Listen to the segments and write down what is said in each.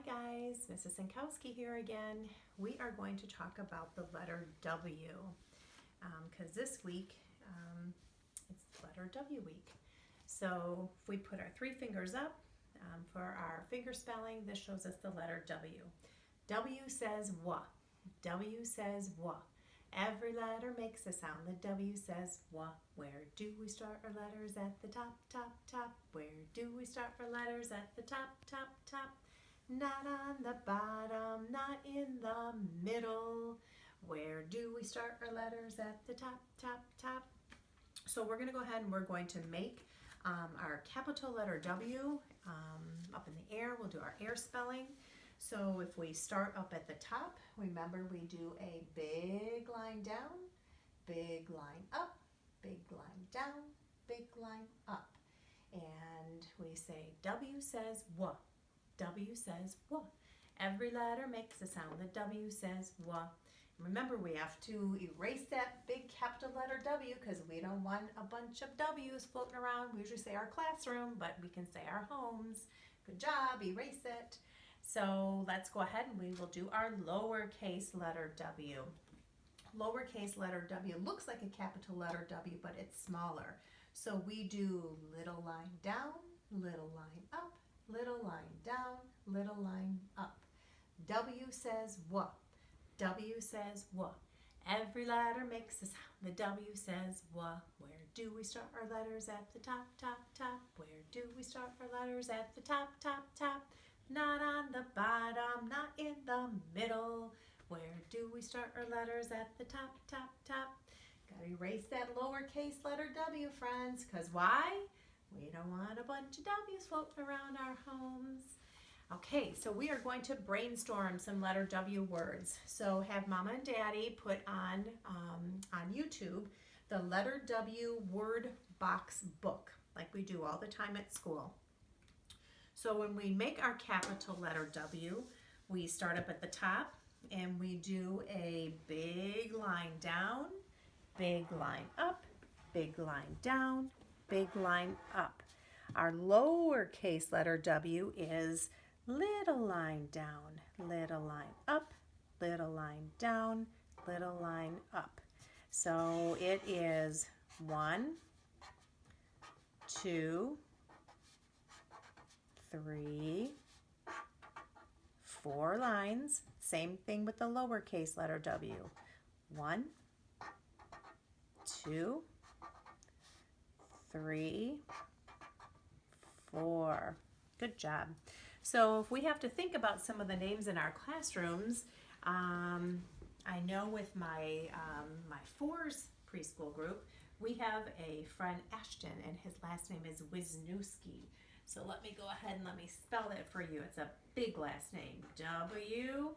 guys, Mrs. Senkowski here again. We are going to talk about the letter W because this week it's letter W week. So if we put our three fingers up for our finger spelling, this shows us the letter W. W says wa. W says wa. Every letter makes a sound. The W says wa. Where do we start our letters? At the top, top, top. Where do we start our letters? At the top, top, top. Not on the bottom, not in the middle. Where do we start our letters? At the top, top, top. So we're going to go ahead and we're going to make our capital letter W up in the air. We'll do our air spelling. So if we start up at the top, remember we do a big line down, big line up, big line down, big line up. And we say W says wa. W says wa. Every letter makes a sound. The W says wa. Remember, we have to erase that big capital letter W because we don't want a bunch of W's floating around. We usually say our classroom, but we can say our homes. Good job, erase it. So let's go ahead and we will do our lowercase letter W. Lowercase letter W looks like a capital letter W, but it's smaller. So we do little line down, little line up, little line down, little line up. W says wa. W says wa. Every letter makes a sound. The W says wa. Where do we start our letters? At the top, top, top. Where do we start our letters? At the top, top, top. Not on the bottom, not in the middle. Where do we start our letters? At the top, top, top. Gotta erase that lowercase letter W, friends, because why? We don't want a bunch of W's floating around our homes. Okay, so we are going to brainstorm some letter W words. So have Mama and Daddy put on YouTube the letter W word box book, like we do all the time at school. So when we make our capital letter W, we start up at the top and we do a big line down, big line up, big line down, big line up. Our lowercase letter W is little line down, little line up, little line down, little line up. So it is 1, 2, 3, 4 lines. Same thing with the lowercase letter W. 1, 2, 3, 4. Good job. So if we have to think about some of the names in our classrooms, I know with my my 4's preschool group, we have a friend Ashton, and his last name is Wisniewski. So let me go ahead and let me spell that for you. It's a big last name. Wisniewski.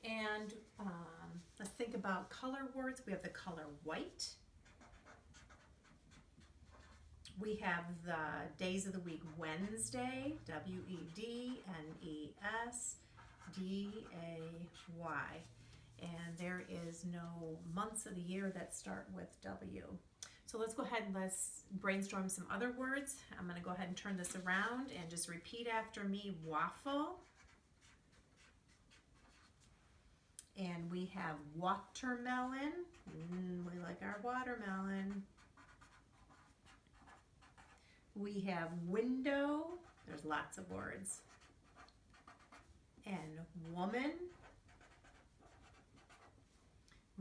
And let's think about color words. We have the color white. We have the days of the week: Wednesday, Wednesday, and there is no months of the year that start with W. So let's go ahead and let's brainstorm some other words. I'm going to go ahead and turn this around and just repeat after me: waffle. And we have watermelon. We like our watermelon. We have window. There's lots of words. And woman.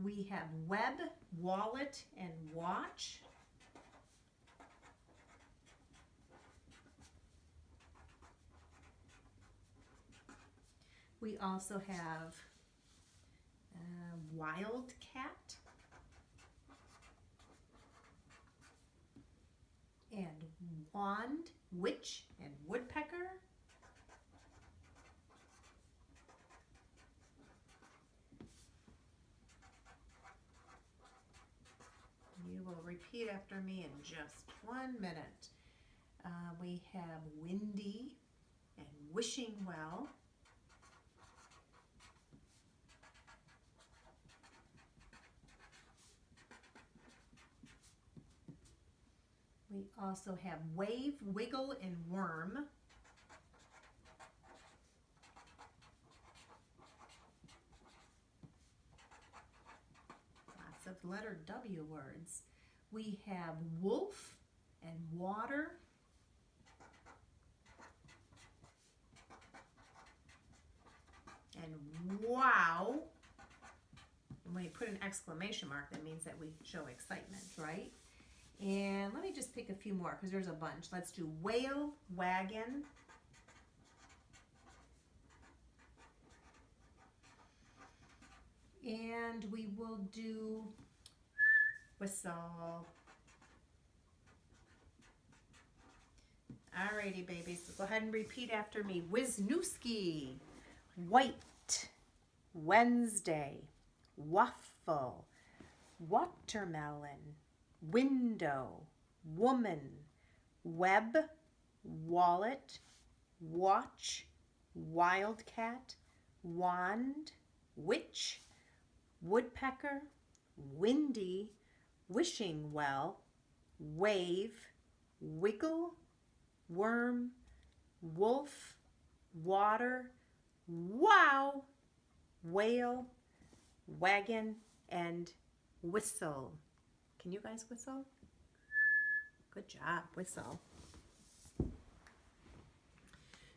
We have web, wallet, and watch. We also have wildcat and wand, witch, and woodpecker. You will repeat after me in just 1 minute. We have windy and wishing well. We also have wave, wiggle, and worm. Lots of letter W words. We have wolf and water. And wow. When you put an exclamation mark, that means that we show excitement, right? And let me just pick a few more because there's a bunch. Let's do whale, wagon. And we will do whistle. Alrighty, babies. So go ahead and repeat after me. Wisniewski, white, Wednesday, waffle, watermelon, window, woman, web, wallet, watch, wildcat, wand, witch, woodpecker, windy, wishing well, wave, wiggle, worm, wolf, water, wow, whale, wagon, and whistle. Can you guys whistle? Good job, whistle.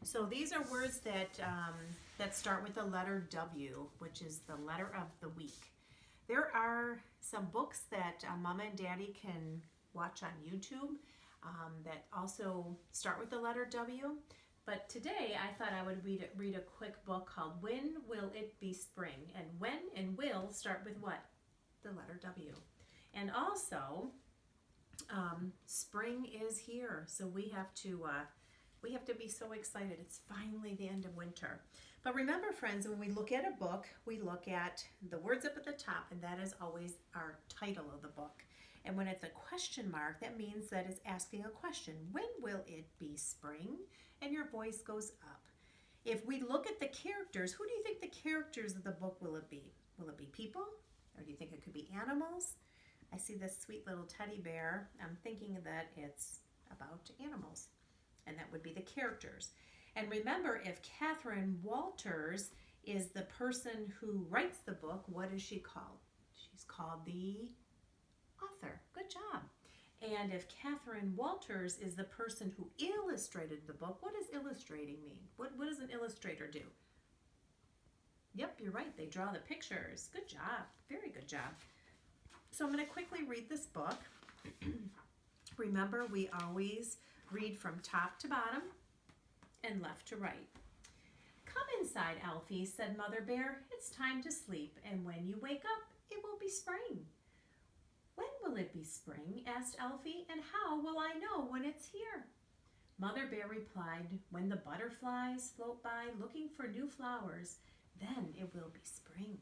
So these are words that start with the letter W, which is the letter of the week. There are some books that Mama and Daddy can watch on YouTube that also start with the letter W. But today I thought I would read a quick book called When Will It Be Spring? And when and will start with what? The letter W. And also, spring is here, so we have to be so excited. It's finally the end of winter. But remember, friends, when we look at a book, we look at the words up at the top, and that is always our title of the book. And when it's a question mark, that means that it's asking a question. When will it be spring? And your voice goes up. If we look at the characters, who do you think the characters of the book will it be? Will it be people? Or do you think it could be animals? I see this sweet little teddy bear. I'm thinking that it's about animals. And that would be the characters. And remember, if Catherine Walters is the person who writes the book, what is she called? She's called the author. Good job. And if Catherine Walters is the person who illustrated the book, what does illustrating mean? What does an illustrator do? Yep, you're right. They draw the pictures. Good job. Very good job. So I'm going to quickly read this book. Remember, we always read from top to bottom and left to right. Come inside, Alfie, said Mother Bear. It's time to sleep, and when you wake up, it will be spring. When will it be spring? Asked Alfie, and how will I know when it's here? Mother Bear replied, when the butterflies float by looking for new flowers, then it will be spring.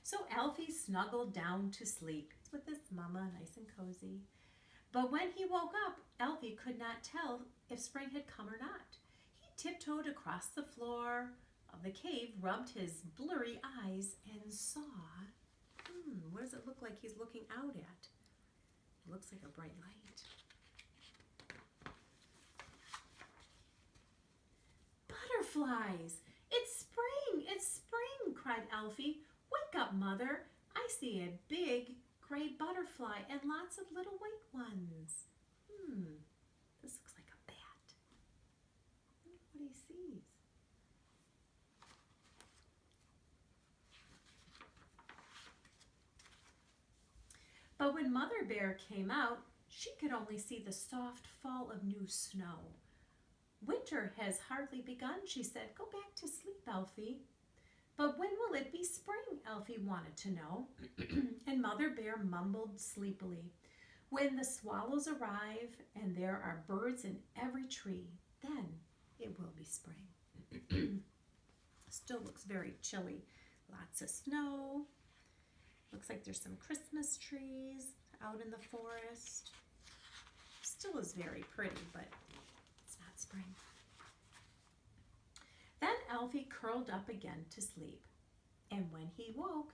So Alfie snuggled down to sleep with his mama, nice and cozy. But when he woke up, Alfie could not tell if spring had come or not. He tiptoed across the floor of the cave, rubbed his blurry eyes, and saw, what does it look like he's looking out at? It looks like a bright light. Butterflies! It's spring! It's spring! Cried Alfie. Wake up, Mother. I see a big gray butterfly and lots of little white ones. This looks like a bat. I wonder what he sees. But when Mother Bear came out, she could only see the soft fall of new snow. Winter has hardly begun, she said. Go back to sleep, Alfie. But when will it be spring? Alfie wanted to know. And Mother Bear mumbled sleepily. When the swallows arrive and there are birds in every tree, then it will be spring. Still looks very chilly. Lots of snow. Looks like there's some Christmas trees out in the forest. Still is very pretty, but it's not spring. Then Alfie curled up again to sleep. And when he woke,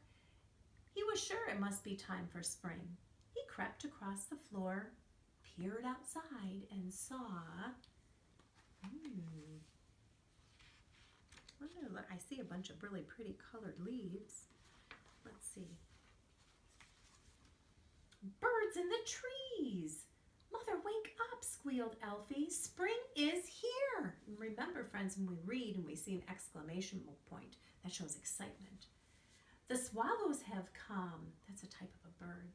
he was sure it must be time for spring. He crept across the floor, peered outside, and saw... I see a bunch of really pretty colored leaves. Let's see. Birds in the trees. Mother, wake up, squealed Elfie. Spring is here. And remember, friends, when we read and we see an exclamation point, that shows excitement. The swallows have come. That's a type of a bird.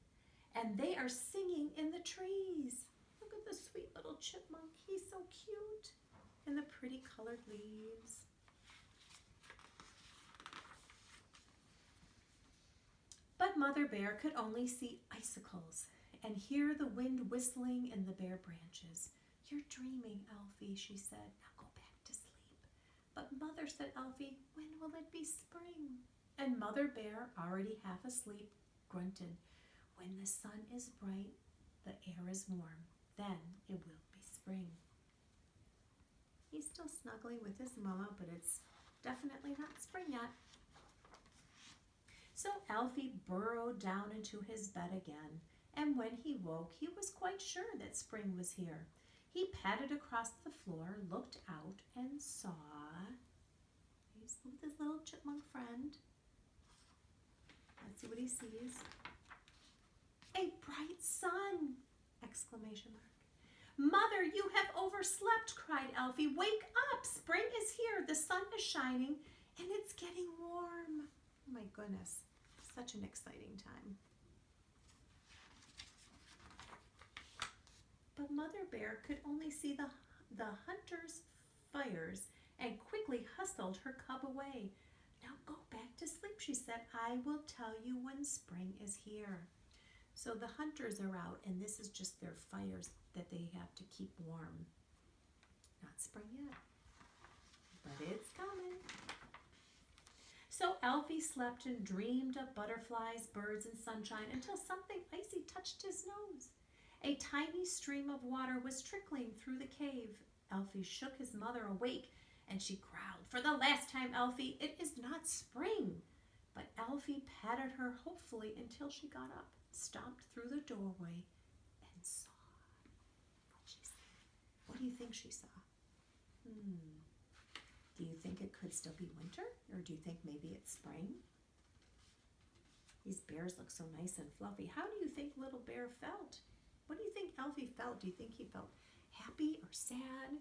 And they are singing in the trees. Look at the sweet little chipmunk. He's so cute. And the pretty colored leaves. But Mother Bear could only see icicles and hear the wind whistling in the bare branches. You're dreaming, Elfie, she said. Now go back to sleep. But Mother, said Elfie, when will it be spring? And Mother Bear, already half asleep, grunted. When the sun is bright, the air is warm. Then it will be spring. He's still snuggling with his mama, but it's definitely not spring yet. So Elfie burrowed down into his bed again, and when he woke, he was quite sure that spring was here. He padded across the floor, looked out, and saw... He's with his little chipmunk friend. Let's see what he sees. A bright sun! Exclamation mark. Mother, you have overslept, cried Elfie. Wake up! Spring is here. The sun is shining, and it's getting warm. Oh my goodness, such an exciting time. But Mother Bear could only see the hunter's fires and quickly hustled her cub away. Now go back to sleep, she said. I will tell you when spring is here. So the hunters are out, and this is just their fires that they have to keep warm. Not spring yet, but it's coming. So Elfie slept and dreamed of butterflies, birds, and sunshine until something icy touched his nose. A tiny stream of water was trickling through the cave. Elfie shook his mother awake, and she growled, For the last time, Elfie, it is not spring. But Elfie patted her hopefully until she got up, stomped through the doorway, and saw what she saw. What do you think she saw? Do you think it could still be winter? Or do you think maybe it's spring? These bears look so nice and fluffy. How do you think little bear felt? What do you think Elfie felt? Do you think he felt happy or sad?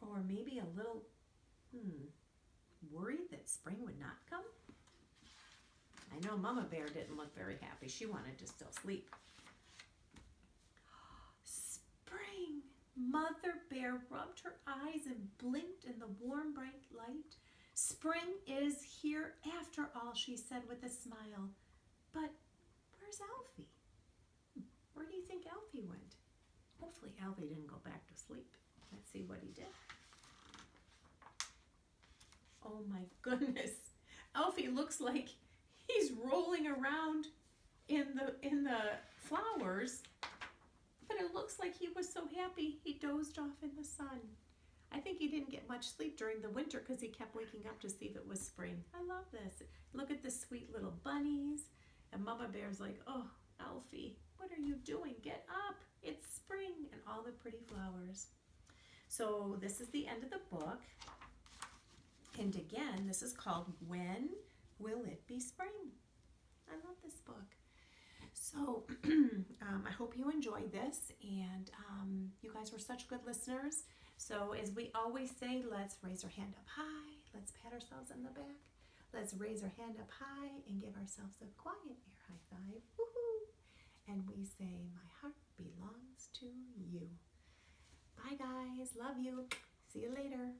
Or maybe a little worried that spring would not come? I know Mama Bear didn't look very happy. She wanted to still sleep. Spring! Mother Bear rubbed her eyes and blinked in the warm, bright light. Spring is here after all, she said with a smile. But where's Elfie? Where do you think Elfie went? Hopefully Elfie didn't go back to sleep. Let's see what he did. Oh my goodness. Elfie looks like he's rolling around in the flowers. But it looks like he was so happy he dozed off in the sun. I think he didn't get much sleep during the winter because he kept waking up to see if it was spring. I love this. Look at the sweet little bunnies. And Mama Bear's like, oh, Elfie, what are you doing? Get up. It's spring. And all the pretty flowers. So this is the end of the book. And again, this is called When Will It Be Spring? I love this book. So I hope you enjoyed this, and you guys were such good listeners. So as we always say, let's raise our hand up high. Let's pat ourselves on the back. Let's raise our hand up high and give ourselves a quiet air high five. Woohoo! And we say, my heart belongs to you. Bye guys. Love you. See you later.